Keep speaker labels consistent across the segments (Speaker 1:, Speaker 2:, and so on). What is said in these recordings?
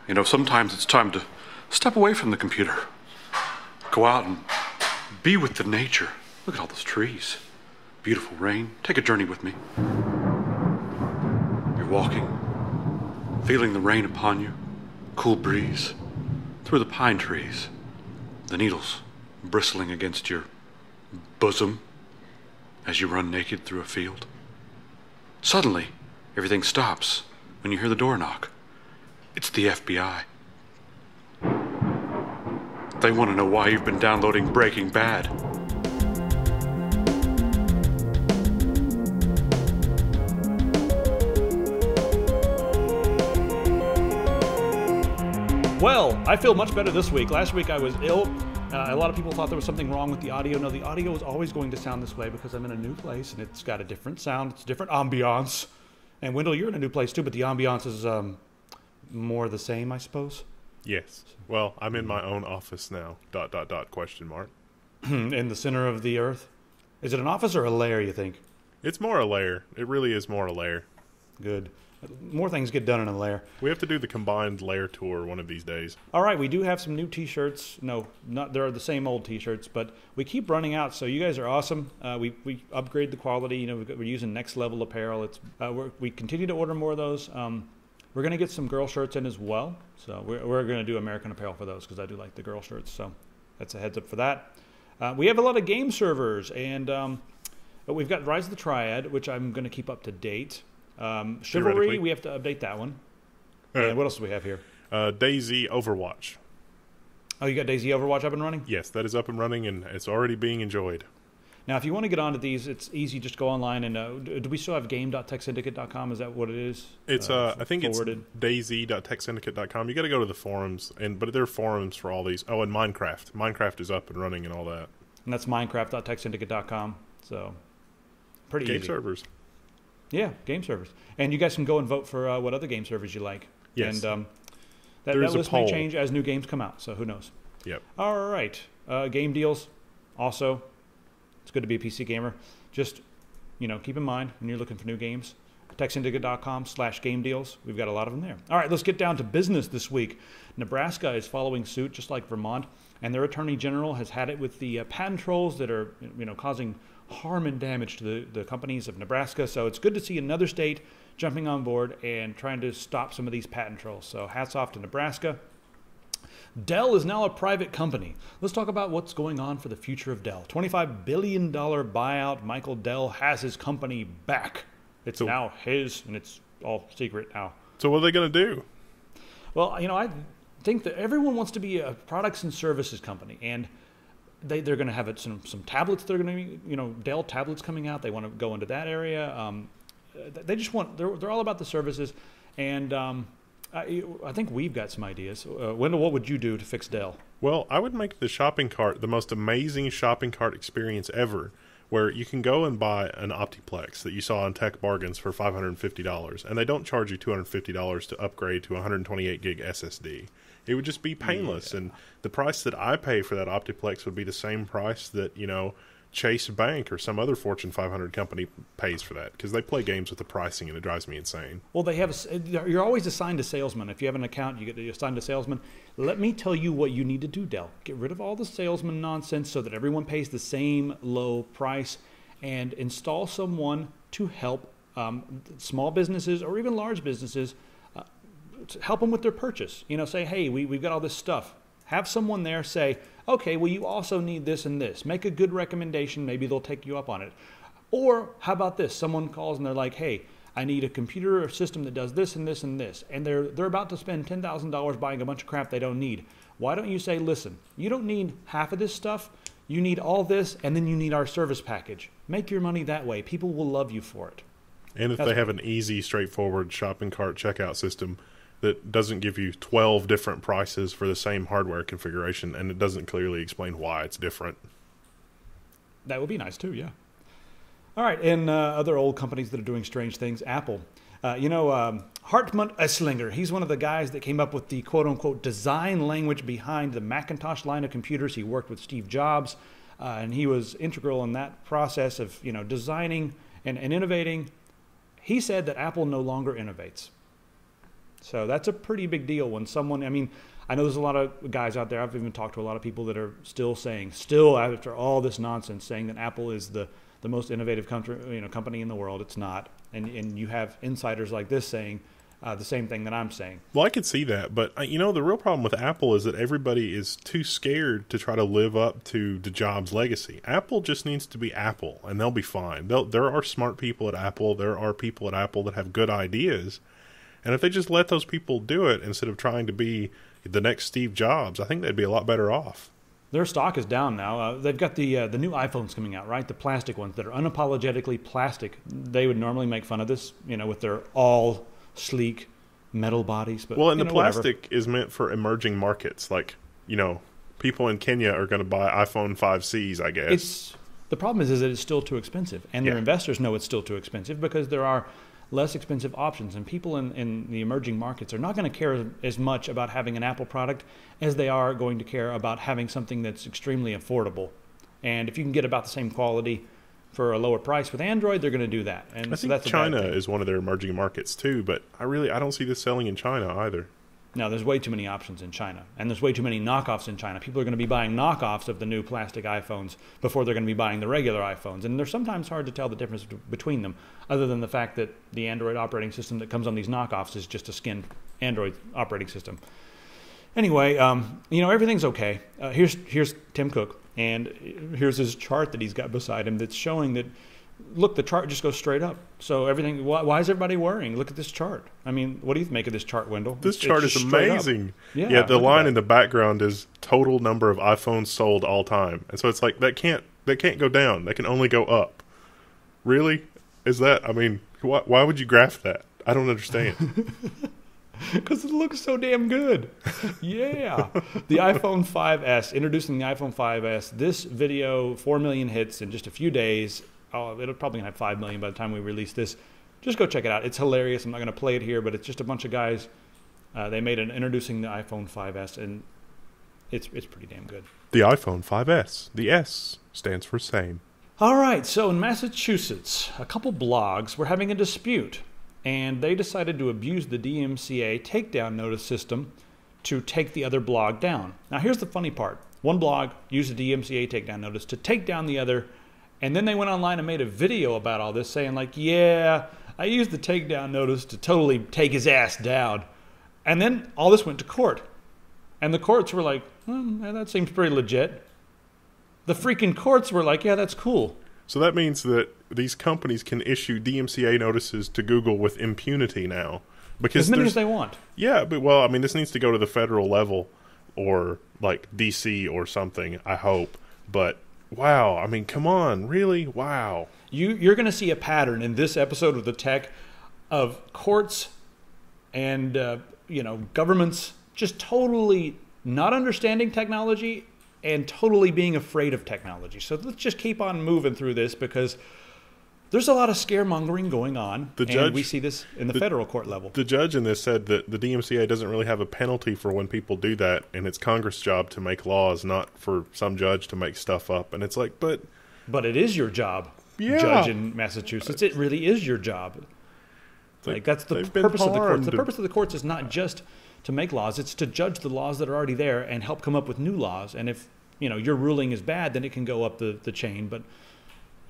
Speaker 1: You know, sometimes it's time to step away from the computer. Go out and be with the nature. Look at all those trees. Beautiful rain. Take a journey with me. You're walking, feeling the rain upon you, cool breeze, through the pine trees, the needles bristling against your bosom as you run naked through a field. Suddenly, everything stops when you hear the door knock. It's the FBI. They want to know why you've been downloading Breaking Bad.
Speaker 2: Well, I feel much better this week. Last week I was ill. A lot of people thought there was something wrong with the audio. No, the audio is always going to sound this way because I'm in a new place and it's got a different sound. It's a different ambiance. And Wendell, you're in a new place too, but the ambiance is more the same, I suppose.
Speaker 3: Yes. Well, I'm in my own office now. ... question mark.
Speaker 2: In the center of the earth. Is it an office or a lair, you think?
Speaker 3: It's more a lair. It really is more a lair.
Speaker 2: Good. More things get done in a lair.
Speaker 3: We have to do the combined lair tour one of these days.
Speaker 2: All right, we do have some new T-shirts. No, not they're the same old T-shirts, but we keep running out. So you guys are awesome. We upgrade the quality. You know, we're using next level apparel. It's we continue to order more of those. We're going to get some girl shirts in as well. So we're going to do American Apparel for those because I do like the girl shirts. So that's a heads up for that. We have a lot of game servers, and we've got Rise of the Triad, which I'm going to keep up to date. Chivalry, we have to update that one. And what else do we have here?
Speaker 3: DayZ Overwatch.
Speaker 2: Oh, you got DayZ Overwatch up and running?
Speaker 3: Yes, that is up and running, and it's already being enjoyed.
Speaker 2: Now, if you want to get onto these, it's easy. Just go online and do we still have game.techsyndicate.com? Is that what it is?
Speaker 3: It's I think
Speaker 2: forwarded?
Speaker 3: It's DayZ.techsyndicate.com. You got to go to the forums, but there are forums for all these. Oh, and Minecraft. Minecraft is up and running and all that.
Speaker 2: And that's minecraft.techsyndicate.com. So pretty easy.
Speaker 3: Game servers.
Speaker 2: Yeah, game servers. And you guys can go and vote for what other game servers you like.
Speaker 3: Yes.
Speaker 2: And that list may change as new games come out, so who knows.
Speaker 3: Yep.
Speaker 2: All right. Game deals, also. It's good to be a PC gamer. Just, keep in mind when you're looking for new games, techsyndicate.com/game deals. We've got a lot of them there. All right, let's get down to business this week. Nebraska is following suit, just like Vermont, and their attorney general has had it with the patent trolls that are, causing harm and damage to the companies of Nebraska. So it's good to see another state jumping on board and trying to stop some of these patent trolls. So hats off to Nebraska. Dell is now a private company. Let's talk about what's going on for the future of Dell. $25 billion buyout. Michael Dell has his company back. It's now his, and it's all secret now.
Speaker 3: So what are they going to do?
Speaker 2: Well, I think that everyone wants to be a products and services company, and they're going to have some tablets. They're going to be, Dell tablets coming out. They want to go into that area. They just they're all about the services, and I think we've got some ideas. Wendell, what would you do to fix Dell?
Speaker 3: Well, I would make the shopping cart the most amazing shopping cart experience ever, where you can go and buy an Optiplex that you saw on Tech Bargains for $550, and they don't charge you $250 to upgrade to a 128 gig SSD. It would just be painless, and the price that I pay for that Optiplex would be the same price that, Chase Bank or some other Fortune 500 company pays for that, because they play games with the pricing and it drives me insane.
Speaker 2: Well, you're always assigned a salesman. If you have an account, you get assigned a salesman. Let me tell you what you need to do, Dell. Get rid of all the salesman nonsense so that everyone pays the same low price, and install someone to help small businesses or even large businesses, to help them with their purchase. Say, hey, we've got all this stuff. Have someone there say, okay, well, you also need this and this. Make a good recommendation. Maybe they'll take you up on it. Or how about this? Someone calls and they're like, hey, I need a computer or system that does this and this and this. And they're about to spend $10,000 buying a bunch of crap they don't need. Why don't you say, listen, you don't need half of this stuff. You need all this, and then you need our service package. Make your money that way. People will love you for it.
Speaker 3: And if they have an easy, straightforward shopping cart checkout system that doesn't give you 12 different prices for the same hardware configuration, and it doesn't clearly explain why it's different.
Speaker 2: That would be nice too, yeah. All right, and other old companies that are doing strange things, Apple. Hartmut Esslinger, he's one of the guys that came up with the quote-unquote design language behind the Macintosh line of computers. He worked with Steve Jobs, and he was integral in that process of designing and innovating. He said that Apple no longer innovates. So that's a pretty big deal when someone, I mean, I know there's a lot of guys out there, I've even talked to a lot of people that are still after all this nonsense, saying that Apple is the most innovative company in the world. It's not. And you have insiders like this saying the same thing that I'm saying.
Speaker 3: Well, I could see that, but the real problem with Apple is that everybody is too scared to try to live up to the Jobs legacy. Apple just needs to be Apple, and they'll be fine. There are smart people at Apple. There are people at Apple that have good ideas, and if they just let those people do it instead of trying to be the next Steve Jobs, I think they'd be a lot better off.
Speaker 2: Their stock is down now. They've got the new iPhones coming out, right? The plastic ones that are unapologetically plastic. They would normally make fun of this, with their all sleek metal bodies. But,
Speaker 3: well, and the plastic is meant for emerging markets. Like, people in Kenya are going to buy iPhone 5Cs, I guess.
Speaker 2: The problem is that it's still too expensive. And their investors know it's still too expensive because there are less expensive options. And people in the emerging markets are not going to care as much about having an Apple product as they are going to care about having something that's extremely affordable. And if you can get about the same quality for a lower price with Android, they're going to do that. And
Speaker 3: I think China is one of their emerging markets too, but I don't see this selling in China either.
Speaker 2: No, there's way too many options in China, and there's way too many knockoffs in China. People are going to be buying knockoffs of the new plastic iPhones before they're going to be buying the regular iPhones, and they're sometimes hard to tell the difference between them, other than the fact that the Android operating system that comes on these knockoffs is just a skinned Android operating system. Anyway, everything's okay. Here's Tim Cook, and here's his chart that he's got beside him that's showing that, look, the chart just goes straight up. So everything, why is everybody worrying? Look at this chart. I mean, what do you make of this chart, Wendell?
Speaker 3: This chart is amazing.
Speaker 2: Yeah,
Speaker 3: the line in the background is total number of iPhones sold all time. And so it's like, that can't go down. That can only go up. Really? Is that, why would you graph that? I don't understand.
Speaker 2: Because it looks so damn good. Yeah. The iPhone 5S, introducing the iPhone 5S. This video, 4 million hits in just a few days. It'll probably have 5 million by the time we release this. Just go check it out. It's hilarious. I'm not going to play it here, but it's just a bunch of guys. They made an introducing the iPhone 5S, and it's pretty damn good.
Speaker 3: The iPhone 5S. The S stands for same.
Speaker 2: All right. So in Massachusetts, a couple blogs were having a dispute, and they decided to abuse the DMCA takedown notice system to take the other blog down. Now, here's the funny part. One blog used the DMCA takedown notice to take down the other, and then they went online and made a video about all this saying like, yeah, I used the takedown notice to totally take his ass down. And then all this went to court. And the courts were like, that seems pretty legit. The freaking courts were like, yeah, that's cool.
Speaker 3: So that means that these companies can issue DMCA notices to Google with impunity now. Because
Speaker 2: as many as they want.
Speaker 3: Yeah, but this needs to go to the federal level or like DC or something, I hope. But wow, come on, really? Wow. You're
Speaker 2: going to see a pattern in this episode of The Tech of courts and, governments just totally not understanding technology and totally being afraid of technology. So let's just keep on moving through this because there's a lot of scaremongering going on, and we see this in the federal court level.
Speaker 3: The judge in this said that the DMCA doesn't really have a penalty for when people do that, and it's Congress' job to make laws, not for some judge to make stuff up. And it's like, but
Speaker 2: it is your job, judge in Massachusetts. It really is your job. Like that's the purpose of the courts. The purpose of the courts is not just to make laws; it's to judge the laws that are already there and help come up with new laws. And if your ruling is bad, then it can go up the chain. But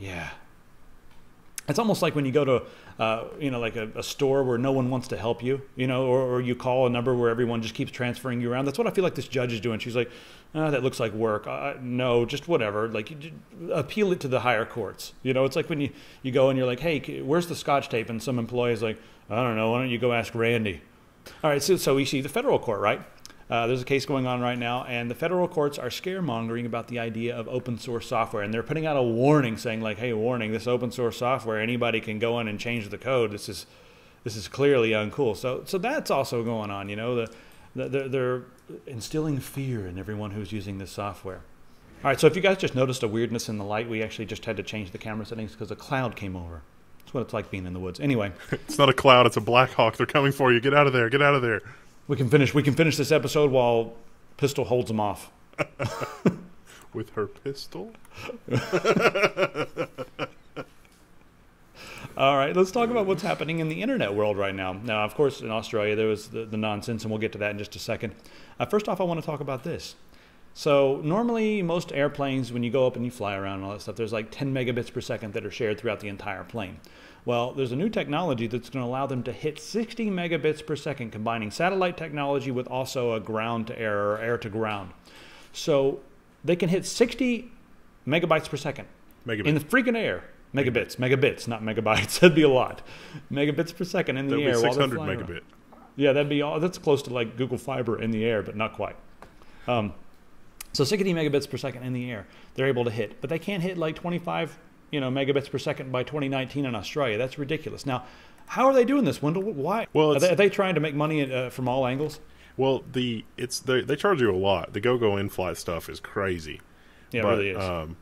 Speaker 2: yeah. It's almost like when you go to, like a store where no one wants to help you, or you call a number where everyone just keeps transferring you around. That's what I feel like this judge is doing. She's like, that looks like work. No, just whatever. Like, you appeal it to the higher courts. It's like when you go and you're like, hey, where's the scotch tape? And some employee is like, I don't know. Why don't you go ask Randy? All right, so we see the federal court, right? There's a case going on right now, and the federal courts are scaremongering about the idea of open source software, and they're putting out a warning saying like, hey, warning, this open source software, anybody can go in and change the code. This is clearly uncool. So that's also going on, they're instilling fear in everyone who's using this software. All right, so if you guys just noticed a weirdness in the light, we actually just had to change the camera settings because a cloud came over. That's what it's like being in the woods. Anyway.
Speaker 3: It's not a cloud, it's a Black Hawk. They're coming for you. Get out of there. Get out of there.
Speaker 2: We can finish this episode while Pistol holds them off.
Speaker 3: With her pistol?
Speaker 2: All right, let's talk about what's happening in the internet world right now. Now, of course, in Australia, there was the nonsense, and we'll get to that in just a second. First off, I want to talk about this. So normally, most airplanes, when you go up and you fly around and all that stuff, there's like 10 megabits per second that are shared throughout the entire plane. Well, there's a new technology that's going to allow them to hit 60 megabits per second, combining satellite technology with also a ground-to-air or air-to-ground. So they can hit 60 megabytes per second in the freaking air. Megabits, not megabytes. That'd be a lot. Megabits per second in the air.
Speaker 3: That'd be 600
Speaker 2: while they're flying
Speaker 3: megabit.
Speaker 2: around. Yeah, that'd be all. That's close to like Google Fiber in the air, but not quite. So 60 megabits per second in the air, they're able to hit, but they can't hit like 25, megabits per second by 2019 in Australia. That's ridiculous. Now, how are they doing this, Wendell? Why? Well, are they trying to make money from all angles?
Speaker 3: Well, they charge you a lot. The go-go in-flight stuff is crazy.
Speaker 2: Yeah,
Speaker 3: but,
Speaker 2: it really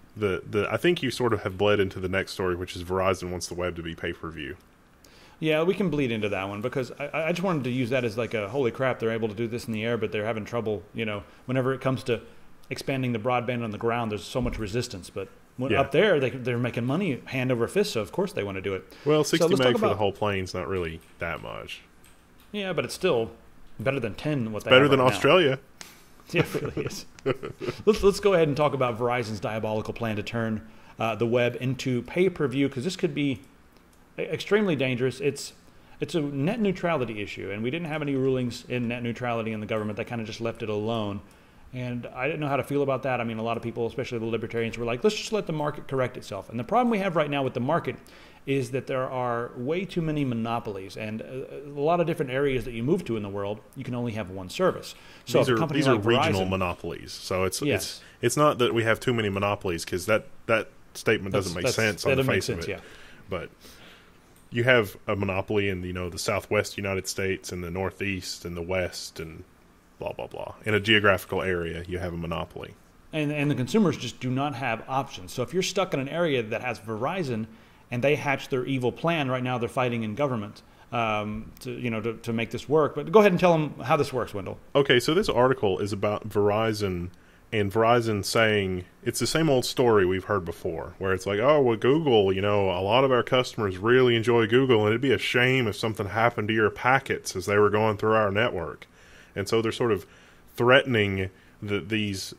Speaker 2: is.
Speaker 3: I think you sort of have bled into the next story, which is Verizon wants the web to be pay-per-view.
Speaker 2: Yeah, we can bleed into that one because I just wanted to use that as like a holy crap, they're able to do this in the air, but they're having trouble, whenever it comes to expanding the broadband on the ground, there's so much resistance. But up there, they're making money hand over fist, so of course they want to do it.
Speaker 3: Well, 60 meg for the whole plane's not really that much.
Speaker 2: Yeah, but it's still better than 10.
Speaker 3: Better than Australia.
Speaker 2: Yeah, it really is. Let's go ahead and talk about Verizon's diabolical plan to turn the web into pay-per-view, because this could be extremely dangerous. It's a net neutrality issue, and we didn't have any rulings in net neutrality in the government. They kind of just left it alone. And I didn't know how to feel about that. I mean, a lot of people, especially the libertarians, were like, let's just let the market correct itself. And the problem we have right now with the market is that there are way too many monopolies, and a lot of different areas that you move to in the world, you can only have one service. So
Speaker 3: these are
Speaker 2: like
Speaker 3: regional
Speaker 2: Verizon,
Speaker 3: monopolies. So it's not that we have too many monopolies, because that statement doesn't make sense on the face of it. Yeah. But you have a monopoly in the Southwest United States and the Northeast and the West and blah blah blah. In a geographical area, you have a monopoly,
Speaker 2: and the consumers just do not have options. So if you're stuck in an area that has Verizon, and they hatch their evil plan right now, they're fighting in government to make this work. But go ahead and tell them how this works, Wendell.
Speaker 3: Okay, so this article is about Verizon, and Verizon saying it's the same old story we've heard before, where it's like, oh, well, Google, a lot of our customers really enjoy Google, and it'd be a shame if something happened to your packets as they were going through our network. And so they're sort of threatening these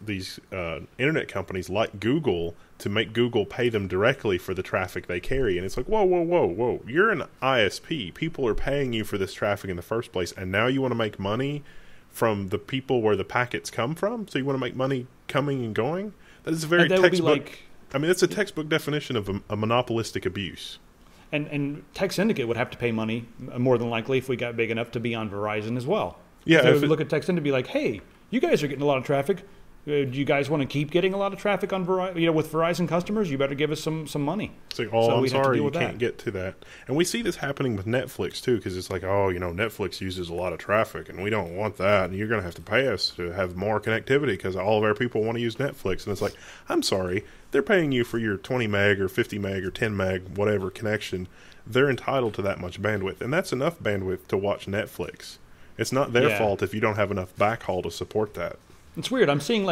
Speaker 3: internet companies like Google to make Google pay them directly for the traffic they carry. And it's like, whoa. You're an ISP. People are paying you for this traffic in the first place, and now you want to make money from the people where the packets come from? So you want to make money coming and going? That is a very textbook. It's a textbook definition of a monopolistic abuse.
Speaker 2: And Tech Syndicate would have to pay money, more than likely, if we got big enough to be on Verizon as well.
Speaker 3: Yeah,
Speaker 2: so if we look at Tech Syndicate and be like, hey, you guys are getting a lot of traffic. Do you guys want to keep getting a lot of traffic on Verizon? With Verizon customers, you better give us some money.
Speaker 3: It's like, I'm sorry, you can't get to that. And we see this happening with Netflix too, because it's like, Netflix uses a lot of traffic, and we don't want that, and you're going to have to pay us to have more connectivity because all of our people want to use Netflix. And it's like, I'm sorry, they're paying you for your 20 meg or 50 meg or 10 meg whatever connection. They're entitled to that much bandwidth, and that's enough bandwidth to watch Netflix. It's not their fault if you don't have enough backhaul to support that.
Speaker 2: It's weird. I'm seeing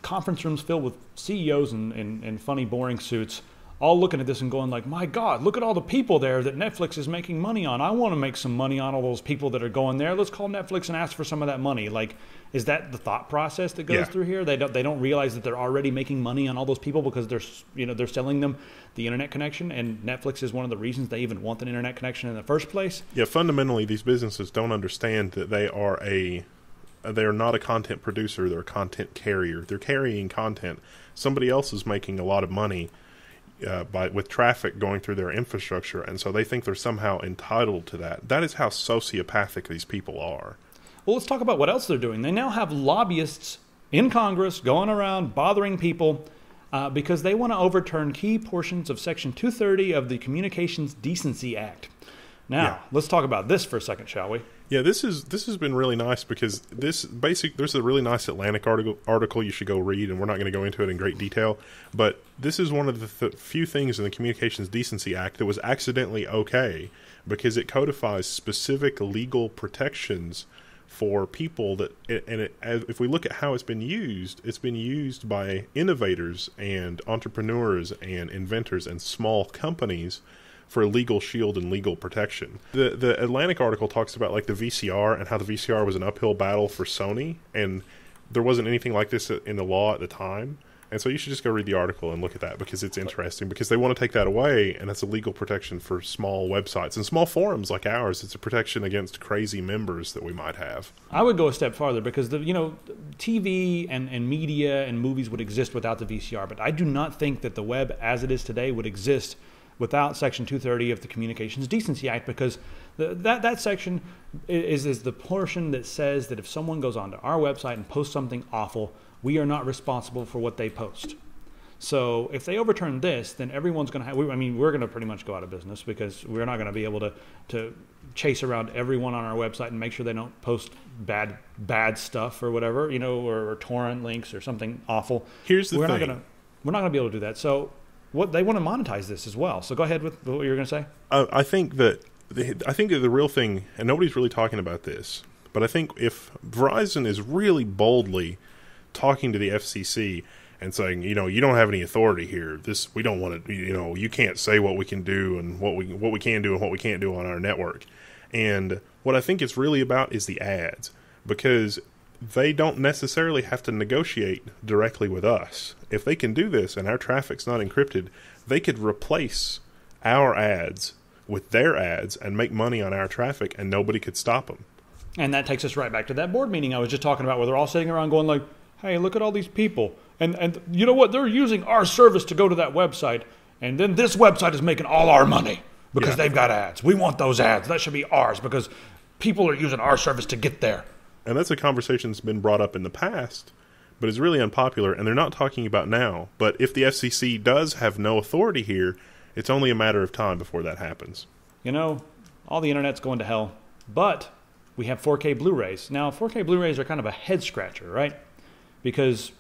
Speaker 2: conference rooms filled with CEOs in funny, boring suits, all looking at this and going like, my God, look at all the people there that Netflix is making money on. I want to make some money on all those people that are going there. Let's call Netflix and ask for some of that money. Like, is that the thought process that goes through here? They don't realize that they're already making money on all those people because they're selling them the internet connection, and Netflix is one of the reasons they even want an internet connection in the first place.
Speaker 3: Yeah, fundamentally, these businesses don't understand that they are not a content producer, they're a content carrier. They're carrying content. Somebody else is making a lot of money with traffic going through their infrastructure, and so they think they're somehow entitled to that. That is how sociopathic these people are.
Speaker 2: Well, let's talk about what else they're doing. They now have lobbyists in Congress going around bothering people because they want to overturn key portions of Section 230 of the Communications Decency Act. Now, let's talk about this for a second, shall we?
Speaker 3: Yeah, this has been really nice because there's a really nice Atlantic article you should go read, and we're not going to go into it in great detail, but this is one of the few things in the Communications Decency Act that was accidentally okay because it codifies specific legal protections for people if we look at how it's been used by innovators and entrepreneurs and inventors and small companies for a legal shield and legal protection. The Atlantic article talks about like the VCR and how the VCR was an uphill battle for Sony, and there wasn't anything like this in the law at the time. And so you should just go read the article and look at that, because it's interesting, because they want to take that away, and that's a legal protection for small websites and small forums like ours. It's a protection against crazy members that we might have.
Speaker 2: I would go a step farther, because TV and media and movies would exist without the VCR, but I do not think that the web as it is today would exist without Section 230 of the Communications Decency Act, because that section is the portion that says that if someone goes onto our website and posts something awful, we are not responsible for what they post. So if they overturn this, then everyone's going to have, we're going to pretty much go out of business, because we're not going to be able to chase around everyone on our website and make sure they don't post bad stuff or whatever, or torrent links or something awful.
Speaker 3: Here's the thing.
Speaker 2: We're not going to be able to do that. So what they want to monetize this as well. So go ahead with what you were going to say.
Speaker 3: I think that the real thing, and nobody's really talking about this, but I think if Verizon is really boldly talking to the FCC and saying, you don't have any authority here. We don't want to, you can't say what we can do and what we can do and what we can't do on our network. And what I think it's really about is the ads, because they don't necessarily have to negotiate directly with us. If they can do this and our traffic's not encrypted, they could replace our ads with their ads and make money on our traffic, and nobody could stop them.
Speaker 2: And that takes us right back to that board meeting I was just talking about, where they're all sitting around going like, hey, look at all these people. And you know what? They're using our service to go to that website, and then this website is making all our money because they've got ads. We want those ads. That should be ours, because people are using our service to get there.
Speaker 3: And that's a conversation that's been brought up in the past, but is really unpopular, and they're not talking about now. But if the FCC does have no authority here, it's only a matter of time before that happens.
Speaker 2: All the internet's going to hell, but we have 4K Blu-rays. Now, 4K Blu-rays are kind of a head-scratcher, right? Because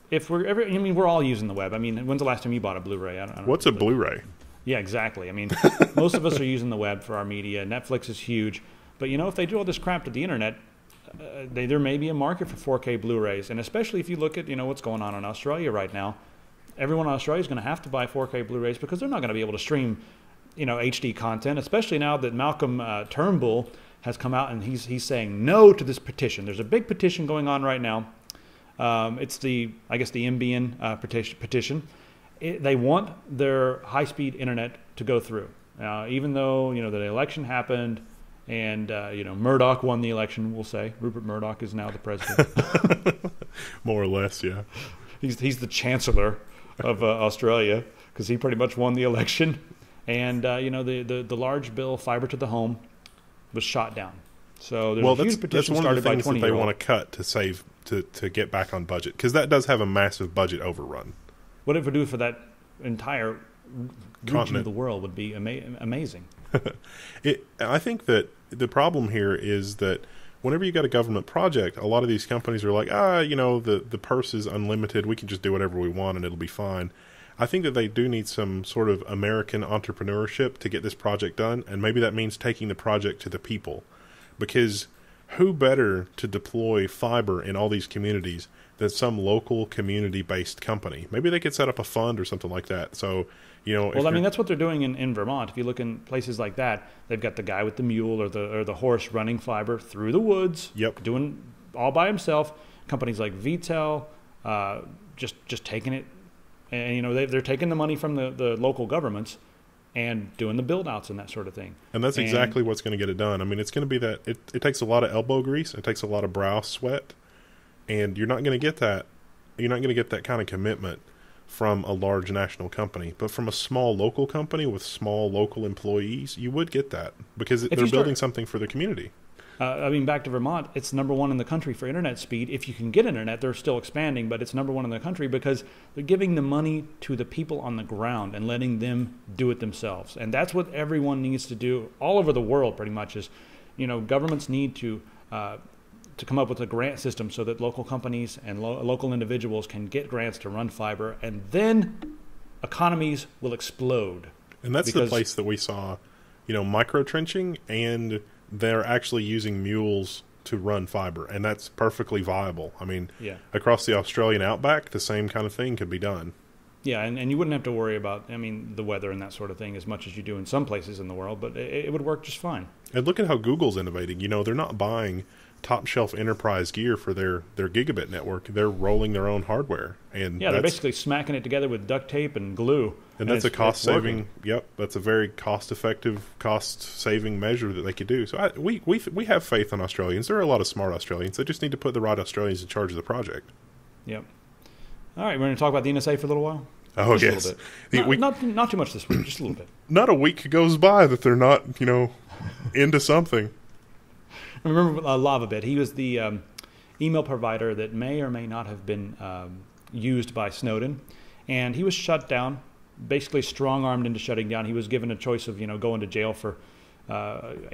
Speaker 2: if we're all using the web. When's the last time you bought a Blu-ray? I don't know.
Speaker 3: What's a Blu-ray?
Speaker 2: Yeah, exactly. Most of us are using the web for our media. Netflix is huge. But, if they do all this crap to the internet, there may be a market for 4K Blu-rays. And especially if you look at, what's going on in Australia right now. Everyone in Australia is going to have to buy 4K Blu-rays, because they're not going to be able to stream, HD content, especially now that Malcolm Turnbull has come out and he's saying no to this petition. There's a big petition going on right now. It's the NBN petition. They want their high-speed internet to go through. Even though, the election happened and, Murdoch won the election, we'll say. Rupert Murdoch is now the president.
Speaker 3: More or less, yeah.
Speaker 2: He's the chancellor of Australia, because he pretty much won the election. And, the large bill, fiber to the home, was shot down. So there's a huge petition started by 20-year-olds. That's one of the things that they want to cut
Speaker 3: to save, to get back on budget, because that does have a massive budget overrun.
Speaker 2: What it would do for that entire region of the world would be amazing.
Speaker 3: I think that the problem here is that whenever you got a government project, a lot of these companies are like, the purse is unlimited. We can just do whatever we want and it'll be fine. I think that they do need some sort of American entrepreneurship to get this project done, and maybe that means taking the project to the people, because who better to deploy fiber in all these communities than some local community-based company? Maybe they could set up a fund or something like that. So, that's what they're doing in Vermont. If you look in places like that, they've got the guy with the mule or the horse running fiber through the woods, doing all by himself. Companies like VTEL, just taking it. And, they're taking the money from the local governments and doing the build-outs and that sort of thing. And that's exactly what's going to get it done. It's going to be that it takes a lot of elbow grease. It takes a lot of brow sweat. And you're not going to get that. You're not going to get that kind of commitment from a large national company. But from a small local company with small local employees, you would get that, because they're building something for the community. Back to Vermont, it's number one in the country for internet speed. If you can get internet, they're still expanding, but it's number one in the country because they're giving the money to the people on the ground and letting them do it themselves. And that's what everyone needs to do all over the world, pretty much, is, governments need to come up with a grant system so that local companies and local individuals can get grants to run fiber, and then economies will explode. And that's the place that we saw, micro trenching, and they're actually using mules to run fiber, and that's perfectly viable. Across the Australian outback, the same kind of thing could be done.
Speaker 2: Yeah, and you wouldn't have to worry about, I mean, the weather and that sort of thing as much as you do in some places in the world, but it would work just fine.
Speaker 3: And look at how Google's innovating. You know, they're not buying top-shelf enterprise gear for their gigabit network. They're rolling their own hardware. And
Speaker 2: yeah, they're basically smacking it together with duct tape and glue.
Speaker 3: And that's a cost-saving, yep, that's a very cost-effective, cost-saving measure that they could do. So we have faith in Australians. There are a lot of smart Australians. They just need to put the right Australians in charge of the project.
Speaker 2: Yep. All right, we're going to talk about the NSA for a little while.
Speaker 3: Oh,
Speaker 2: just
Speaker 3: yes.
Speaker 2: A little bit. Not too much this week, just a little bit.
Speaker 3: Not a week goes by that they're not, into something.
Speaker 2: I remember LavaBit. He was the email provider that may or may not have been used by Snowden. And he was shut down, basically strong-armed into shutting down. He was given a choice of, going to jail for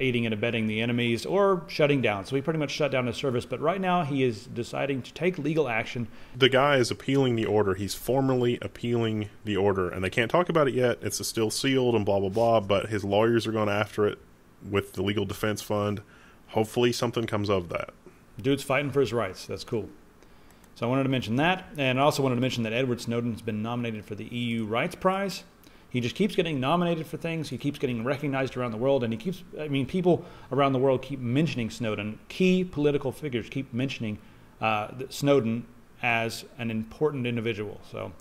Speaker 2: aiding and abetting the enemies or shutting down. So he pretty much shut down his service. But right now he is deciding to take legal action.
Speaker 3: The guy is appealing the order. He's formally appealing the order. And they can't talk about it yet. It's still sealed and blah, blah, blah. But his lawyers are going after it with the legal defense fund. Hopefully something comes of that.
Speaker 2: Dude's fighting for his rights. That's cool. So I wanted to mention that. And I also wanted to mention that Edward Snowden has been nominated for the EU Rights Prize. He just keeps getting nominated for things. He keeps getting recognized around the world. And people around the world keep mentioning Snowden. Key political figures keep mentioning Snowden as an important individual. So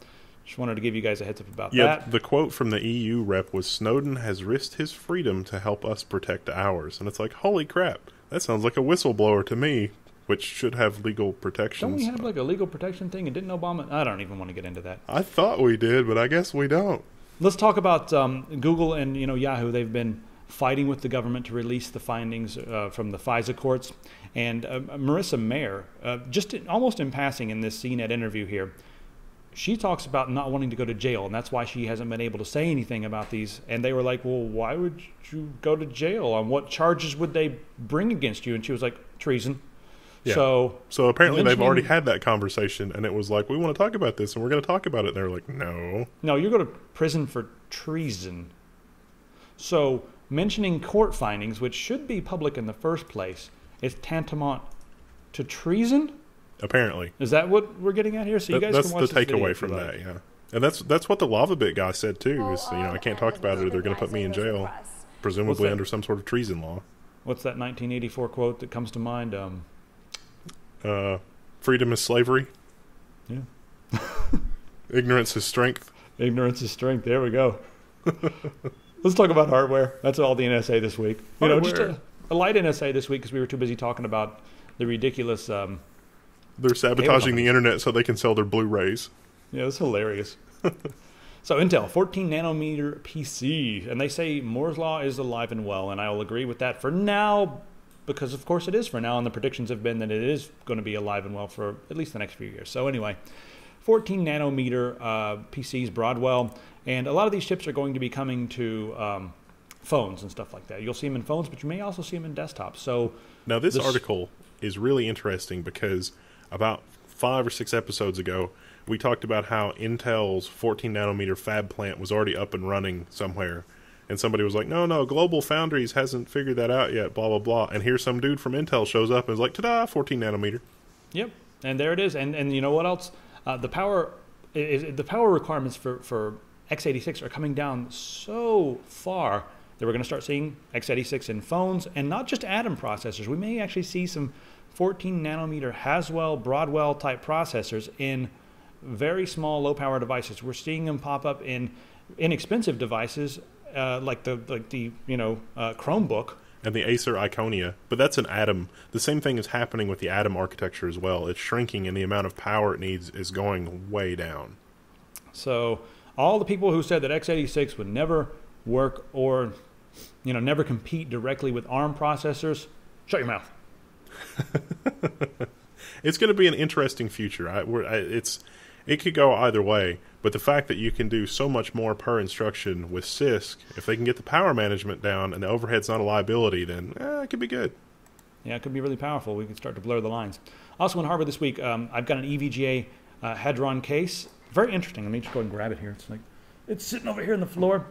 Speaker 2: just wanted to give you guys a heads up about that.
Speaker 3: Yeah, the quote from the EU rep was, "Snowden has risked his freedom to help us protect ours." And it's like, holy crap, that sounds like a whistleblower to me, which should have legal protections.
Speaker 2: Don't we have like a legal protection thing? And didn't Obama? I don't even want to get into that.
Speaker 3: I thought we did, but I guess we don't.
Speaker 2: Let's talk about Google and Yahoo. They've been fighting with the government to release the findings from the FISA courts. And Marissa Mayer, almost in passing in this CNET interview here, she talks about not wanting to go to jail, and that's why she hasn't been able to say anything about these. And they were like, well, why would you go to jail? On what charges would they bring against you? And she was like, treason.
Speaker 3: Yeah. So apparently they've already had that conversation, and it was like, we want to talk about this, and we're going to talk about it. And they're like, no.
Speaker 2: No, you go to prison for treason. So mentioning court findings, which should be public in the first place, is tantamount to treason?
Speaker 3: Apparently.
Speaker 2: Is that what we're getting at here? So you guys can watch
Speaker 3: that's the
Speaker 2: this
Speaker 3: takeaway from that, yeah. And that's what the LavaBit guy said, too, is, I can't talk about it or they're going to put me in jail, presumably under some sort of treason law.
Speaker 2: What's that 1984 quote that comes to mind?
Speaker 3: Freedom is slavery.
Speaker 2: Yeah.
Speaker 3: Ignorance is strength.
Speaker 2: Ignorance is strength. There we go. Let's talk about hardware. That's all the NSA this week. Just a light NSA this week because we were too busy talking about the ridiculous...
Speaker 3: They're sabotaging the internet so they can sell their Blu-rays.
Speaker 2: Yeah, that's hilarious. So Intel, 14 nanometer PC. And they say Moore's Law is alive and well. And I will agree with that for now, because of course it is for now. And the predictions have been that it is going to be alive and well for at least the next few years. So anyway, 14 nanometer PCs, Broadwell. And a lot of these chips are going to be coming to phones and stuff like that. You'll see them in phones, but you may also see them in desktops. So
Speaker 3: now this article is really interesting because about 5 or 6 episodes ago, we talked about how Intel's 14 nanometer fab plant was already up and running somewhere. And somebody was like, no, Global Foundries hasn't figured that out yet, blah, blah, blah. And here's some dude from Intel shows up and is like, ta-da, 14 nanometer. Yep,
Speaker 2: and there it is. And you know what else? The power requirements for x86 are coming down so far that we're going to start seeing x86 in phones, and not just Atom processors. We may actually see some 14 nanometer Haswell, Broadwell type processors in very small, low power devices. We're seeing them pop up in inexpensive devices like the Chromebook
Speaker 3: and the Acer Iconia. But that's an Atom. The same thing is happening with the Atom architecture as well. It's shrinking, and the amount of power it needs is going way down.
Speaker 2: So all the people who said that x86 would never work or never compete directly with ARM processors, shut your mouth.
Speaker 3: It's going to be an interesting future. It could go either way, but the fact that you can do so much more per instruction with CISC, if they can get the power management down and the overhead's not a liability, then it could be good.
Speaker 2: Yeah, it could be really powerful. We can start to blur the lines. Also in hardware this week, I've got an EVGA Hadron case. Very interesting. Let me just go and grab it here. It's sitting over here on the floor.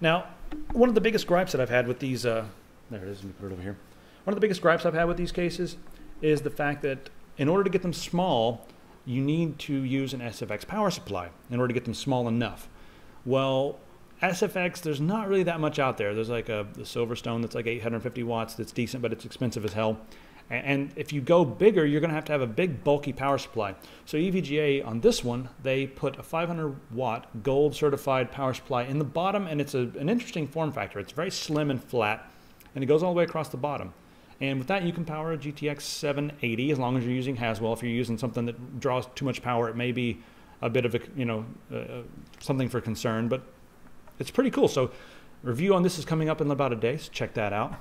Speaker 2: Now, one of the biggest gripes that I've had with these... there it is. Let me put it over here. One of the biggest gripes I've had with these cases is the fact that in order to get them small, you need to use an SFX power supply in order to get them small enough. Well, SFX, there's not really that much out there. There's like the Silverstone that's like 850 watts that's decent, but it's expensive as hell. And if you go bigger, you're going to have a big, bulky power supply. So EVGA on this one, they put a 500 watt gold certified power supply in the bottom, and it's an interesting form factor. It's very slim and flat, and it goes all the way across the bottom. And with that, you can power a GTX 780 as long as you're using Haswell. If you're using something that draws too much power, it may be a bit of a, something for concern, but it's pretty cool. So review on this is coming up in about a day, so check that out.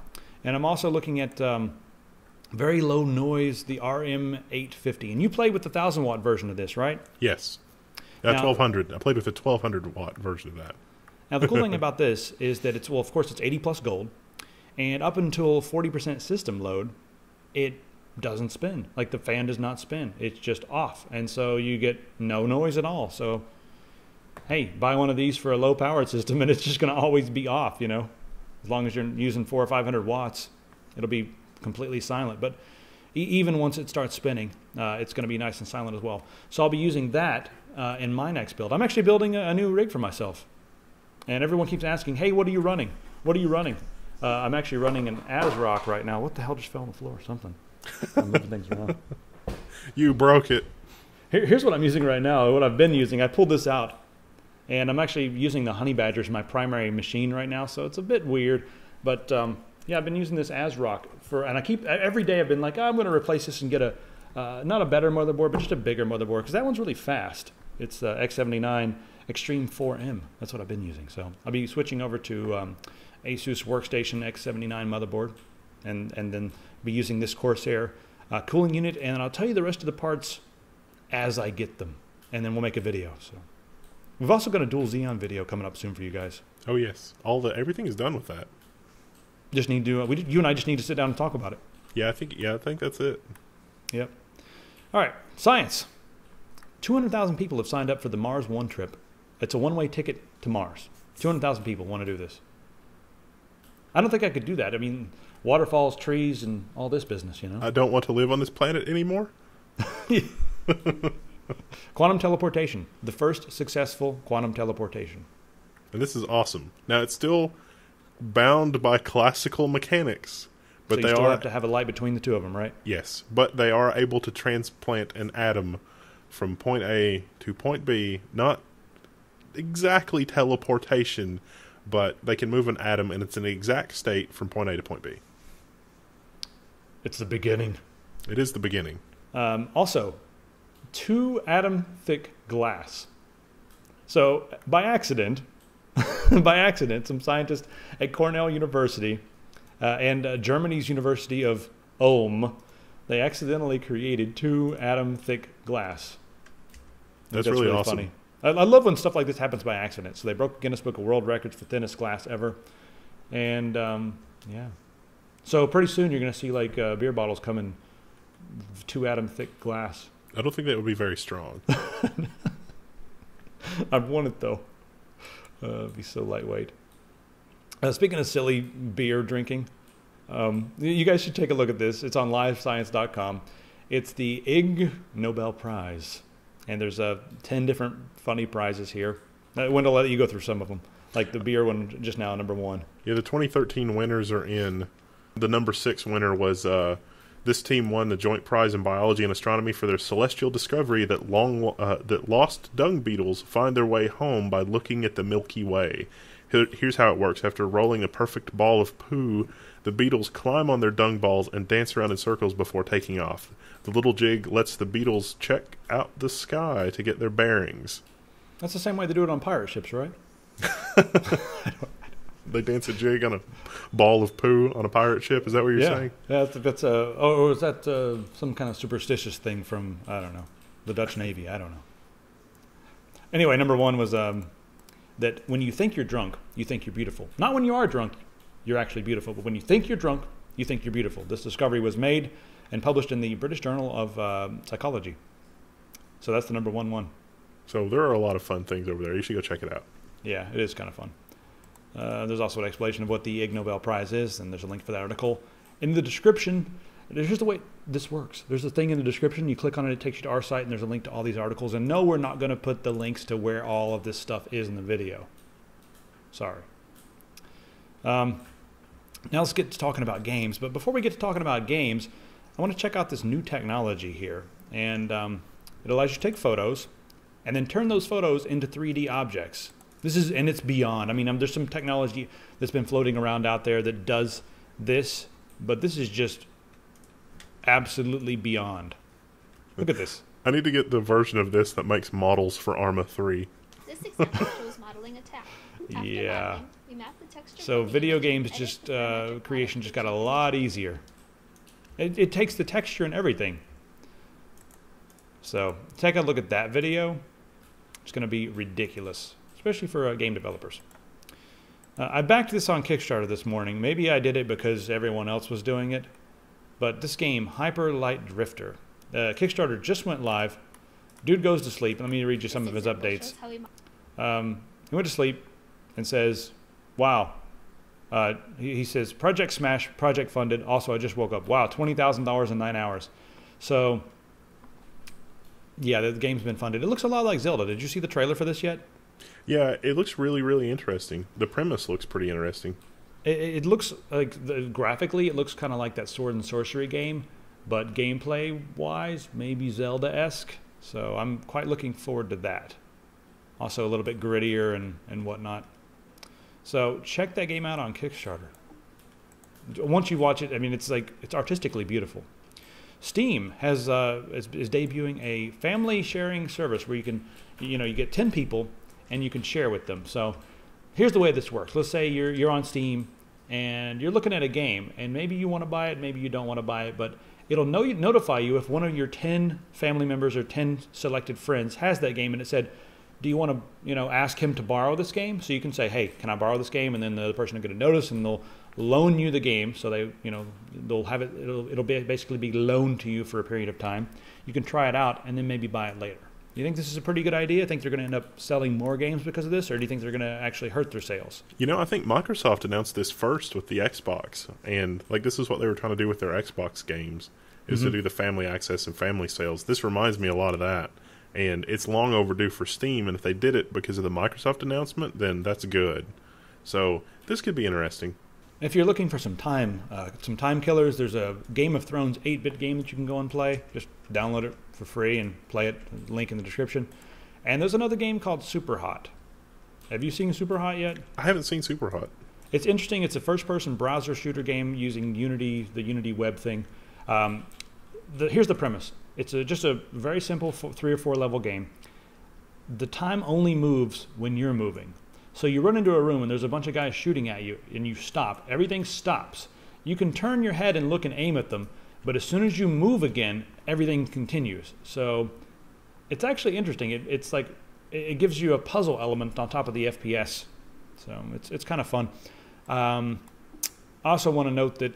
Speaker 2: And I'm also looking at very low noise, the RM850. And you played with the 1,000 watt version of this, right?
Speaker 3: Yes. 1200. I played with the 1200 watt version of that.
Speaker 2: Now, the cool thing about this is that it's, well, of course, it's 80 plus gold. And up until 40% system load, it doesn't spin. Like the fan does not spin. It's just off. And so you get no noise at all. So, hey, buy one of these for a low powered system and it's just going to always be off, you know. As long as you're using 400 or 500 watts, it'll be completely silent. But even once it starts spinning, it's going to be nice and silent as well. So I'll be using that in my next build. I'm actually building a new rig for myself. And everyone keeps asking, hey, what are you running? What are you running? I'm actually running an ASRock right now. What the hell just fell on the floor? Something. I'm moving things around.
Speaker 3: You broke it.
Speaker 2: Here's what I'm using right now, what I've been using. I pulled this out, and I'm actually using the Honey Badger as my primary machine right now, so it's a bit weird. But, yeah, I've been using this ASRock and I keep, every day I've been like, oh, I'm going to replace this and get a, not a better motherboard, but just a bigger motherboard, because that one's really fast. It's X79 Extreme 4M. That's what I've been using. So I'll be switching over to Asus Workstation X79 motherboard, and then be using this Corsair cooling unit, and I'll tell you the rest of the parts as I get them, and then we'll make a video. So we've also got a dual Xeon video coming up soon for you guys.
Speaker 3: Oh yes, everything is done with that.
Speaker 2: Just need to you and I just need to sit down and talk about it.
Speaker 3: Yeah, I think that's it.
Speaker 2: Yep. All right, science. 200,000 people have signed up for the Mars One trip. It's a one-way ticket to Mars. 200,000 people want to do this. I don't think I could do that. I mean, waterfalls, trees, and all this business, you know?
Speaker 3: I don't want to live on this planet anymore.
Speaker 2: Quantum teleportation. The first successful quantum teleportation.
Speaker 3: And this is awesome. Now, it's still bound by classical mechanics. But
Speaker 2: so you still have to have a light between the two of them, right?
Speaker 3: Yes. But they are able to transplant an atom from point A to point B. Not exactly teleportation, but they can move an atom, and it's in the exact state from point A to point B.
Speaker 2: It's the beginning.
Speaker 3: It is the beginning.
Speaker 2: Also, 2 atom thick glass. So, by accident, some scientists at Cornell University and Germany's University of Ulm, they accidentally created 2 atom thick glass.
Speaker 3: That's really awesome.
Speaker 2: Funny. I love when stuff like this happens by accident. So they broke Guinness Book of World Records for thinnest glass ever. And, yeah. So pretty soon you're going to see, like, beer bottles come in 2 atom thick glass.
Speaker 3: I don't think that would be very strong.
Speaker 2: I'd want it, though. It'd be so lightweight. Speaking of silly beer drinking, you guys should take a look at this. It's on livescience.com. It's the Ig Nobel Prize. And there's 10 different funny prizes here. Wendell, I'll let you go through some of them. Like the beer one just now, number 1.
Speaker 3: Yeah, the 2013 winners are in. The number 6 winner was this team won the joint prize in biology and astronomy for their celestial discovery that that lost dung beetles find their way home by looking at the Milky Way. Here's how it works. After rolling a perfect ball of poo, the beetles climb on their dung balls and dance around in circles before taking off. The little jig lets the beetles check out the sky to get their bearings.
Speaker 2: That's the same way they do it on pirate ships, right?
Speaker 3: They dance a jig on a ball of poo on a pirate ship? Is that what you're saying?
Speaker 2: Yeah, that's or is that some kind of superstitious thing from, I don't know, the Dutch Navy? I don't know. Anyway, number 1 was that when you think you're drunk, you think you're beautiful. Not when you are drunk, you're actually beautiful, but when you think you're drunk, you think you're beautiful. This discovery was made and published in the British Journal of Psychology. So that's the number 1.
Speaker 3: So there are a lot of fun things over there. You should go check it out.
Speaker 2: Yeah, it is kind of fun. There's also an explanation of what the Ig Nobel Prize is, and there's a link for that article in the description. here's the way this works. There's a thing in the description. You click on it, it takes you to our site, and there's a link to all these articles. And no, we're not going to put the links to where all of this stuff is in the video. Sorry. Now let's get to talking about games. But before we get to talking about games, I want to check out this new technology here. And it allows you to take photos and then turn those photos into 3D objects. And it's beyond. I mean, there's some technology that's been floating around out there that does this, but this is just absolutely beyond. Look at this.
Speaker 3: I need to get the version of this that makes models for Arma 3.
Speaker 4: This example shows modeling attack. After
Speaker 2: Yeah.
Speaker 4: modeling, we map the texture
Speaker 2: So
Speaker 4: for the
Speaker 2: video
Speaker 4: image
Speaker 2: games
Speaker 4: and
Speaker 2: just
Speaker 4: edit the magic
Speaker 2: creation
Speaker 4: model
Speaker 2: just got a
Speaker 4: features.
Speaker 2: lot easier. It takes the texture and everything. So take a look at that video. It's going to be ridiculous, especially for game developers. I backed this on Kickstarter this morning. Maybe I did it because everyone else was doing it. But this game, Hyper Light Drifter, Kickstarter just went live. Dude goes to sleep. Let me read you some of his
Speaker 4: This example
Speaker 2: updates.
Speaker 4: shows how we mo-
Speaker 2: He went to sleep and says, wow. He says, project smash, project funded. Also, I just woke up. Wow, $20,000 in 9 hours. So, yeah, the game's been funded. It looks a lot like Zelda. Did you see the trailer for this yet?
Speaker 3: Yeah, it looks really, really interesting. The premise looks pretty interesting.
Speaker 2: It looks like, graphically, it looks kind of like that sword and sorcery game. But gameplay-wise, maybe Zelda-esque. So I'm quite looking forward to that. Also a little bit grittier and whatnot. So check that game out on Kickstarter. Once you watch it, I mean, it's artistically beautiful. Steam is debuting a family sharing service where you can, you get 10 people and you can share with them. So here's the way this works. Let's say you're on Steam and you're looking at a game and maybe you want to buy it, maybe you don't want to buy it, but it'll notify you if one of your 10 family members or 10 selected friends has that game, and it said, do you want to, ask him to borrow this game? So you can say, hey, can I borrow this game? And then the other person will get a notice and they'll loan you the game. So they'll have it, it'll basically be loaned to you for a period of time. You can try it out and then maybe buy it later. Do you think this is a pretty good idea? Think they're going to end up selling more games because of this, or do you think they're going to actually hurt their sales?
Speaker 3: I think Microsoft announced this first with the Xbox, and this is what they were trying to do with their Xbox games, is to do the family access and family sales. This reminds me a lot of that, and it's long overdue for Steam, and if they did it because of the Microsoft announcement, then that's good. So this could be interesting.
Speaker 2: If you're looking for some time killers, there's a Game of Thrones 8-bit game that you can go and play. Just download it for free and play it. Link in the description. And there's another game called Super Hot. Have you seen Super Hot yet?
Speaker 3: I haven't seen Super Hot.
Speaker 2: It's interesting. It's a first-person browser shooter game using Unity, the Unity web thing. Here's the premise. It's just a very simple 3 or 4 level game. The time only moves when you're moving. So you run into a room and there's a bunch of guys shooting at you and you stop. Everything stops. You can turn your head and look and aim at them, but as soon as you move again, everything continues. So it's actually interesting. It's like it gives you a puzzle element on top of the FPS. So it's kind of fun. I also want to note that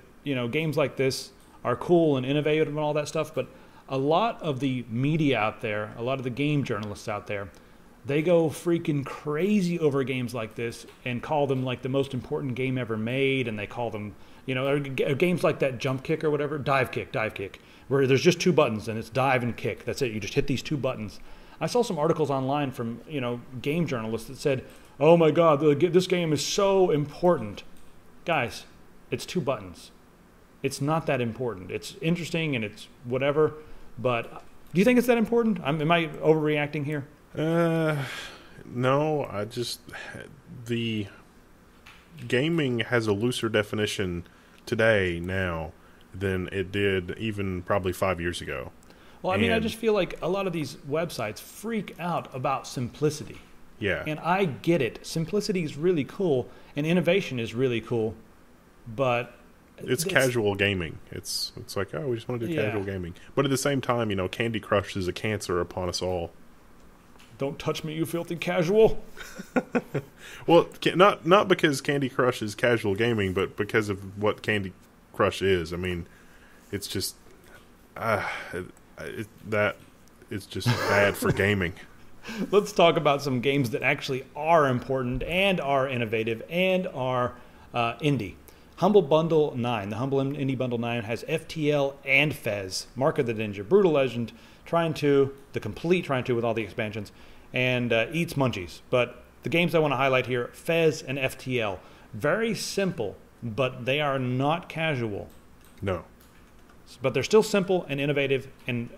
Speaker 2: games like this are cool and innovative and all that stuff, but a lot of the media out there, a lot of the game journalists out there, they go freaking crazy over games like this and call them like the most important game ever made, and they call them, games like that jump kick or whatever, dive kick, where there's just 2 buttons and it's dive and kick. That's it. You just hit these 2 buttons. I saw some articles online from, game journalists that said, oh my God, this game is so important. Guys, it's 2 buttons. It's not that important. It's interesting and it's whatever, but do you think it's that important? Am I overreacting here?
Speaker 3: No, the gaming has a looser definition today now than it did even probably 5 years ago.
Speaker 2: Well, I just feel like a lot of these websites freak out about simplicity.
Speaker 3: Yeah.
Speaker 2: And I get it. Simplicity is really cool and innovation is really cool, but
Speaker 3: it's casual gaming. It's like, oh, we just want to do casual gaming. But at the same time, Candy Crush is a cancer upon us all.
Speaker 2: Don't touch me, you filthy casual.
Speaker 3: Well, not because Candy Crush is casual gaming, but because of what Candy Crush is. I mean, it's just it's just bad for gaming.
Speaker 2: Let's talk about some games that actually are important and are innovative and are indie. Humble Bundle 9. The Humble Indie Bundle 9 has FTL and Fez, Mark of the Ninja, Brutal Legend, Trine 2, the complete Trine 2 with all the expansions, and Eats Munchies. But the games I want to highlight here, Fez and FTL. Very simple, but they are not casual.
Speaker 3: No.
Speaker 2: But they're still simple and innovative, and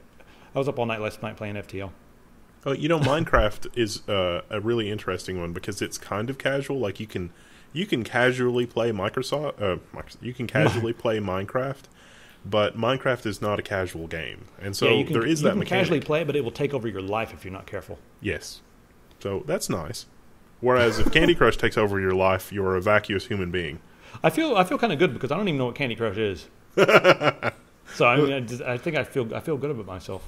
Speaker 2: I was up all night last night playing FTL.
Speaker 3: Oh, you know, Minecraft is a really interesting one because it's kind of casual. Like you can casually play you can casually play Minecraft, but Minecraft is not a casual game, and so
Speaker 2: yeah,
Speaker 3: there is that
Speaker 2: you can
Speaker 3: mechanic.
Speaker 2: casually play it, but it will take over your life if you're not careful.
Speaker 3: Yes, so that's nice. Whereas if Candy Crush takes over your life, you're a vacuous human being.
Speaker 2: I feel kind of good because I don't even know what Candy Crush is. So I mean, I think I feel good about myself.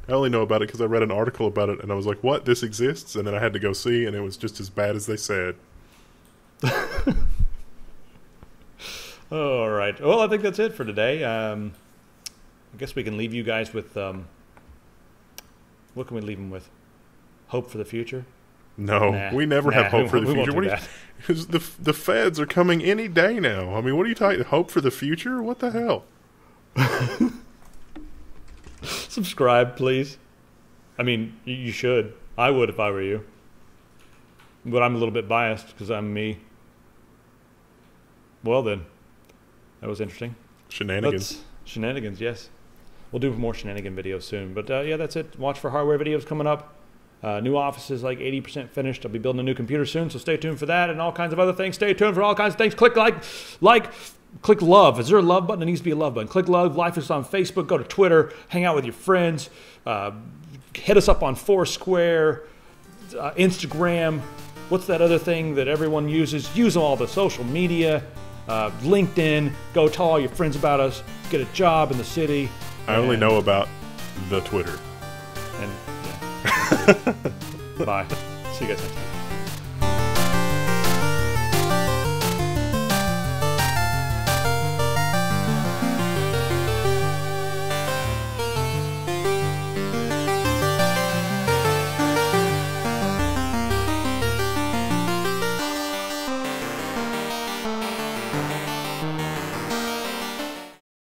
Speaker 3: I only know about it because I read an article about it, and I was like, "What? This exists?" And then I had to go see, and it was just as bad as they said.
Speaker 2: All right. Well, I think that's it for today. I guess we can leave you guys with what can we leave them with? Hope for the future?
Speaker 3: No, we never have hope for the future.
Speaker 2: What
Speaker 3: the feds are coming any day now. I mean, what are you talking? Hope for the future? What the hell?
Speaker 2: Subscribe, please. I mean, you should. I would if I were you. But I'm a little bit biased because I'm me. Well then, that was interesting.
Speaker 3: Shenanigans.
Speaker 2: Shenanigans, yes. We'll do more shenanigan videos soon. But yeah, that's it. Watch for hardware videos coming up. New office is like 80% finished. I'll be building a new computer soon, so stay tuned for that and all kinds of other things. Stay tuned for all kinds of things. Click click love. Is there a love button? There needs to be a love button. Click love. Like us on Facebook. Go to Twitter. Hang out with your friends. Hit us up on Foursquare, Instagram. What's that other thing that everyone uses? Use all the social media. LinkedIn. Go tell all your friends about us. Get a job in the city.
Speaker 3: I only know about the Twitter.
Speaker 2: And yeah. Bye. See you guys next time.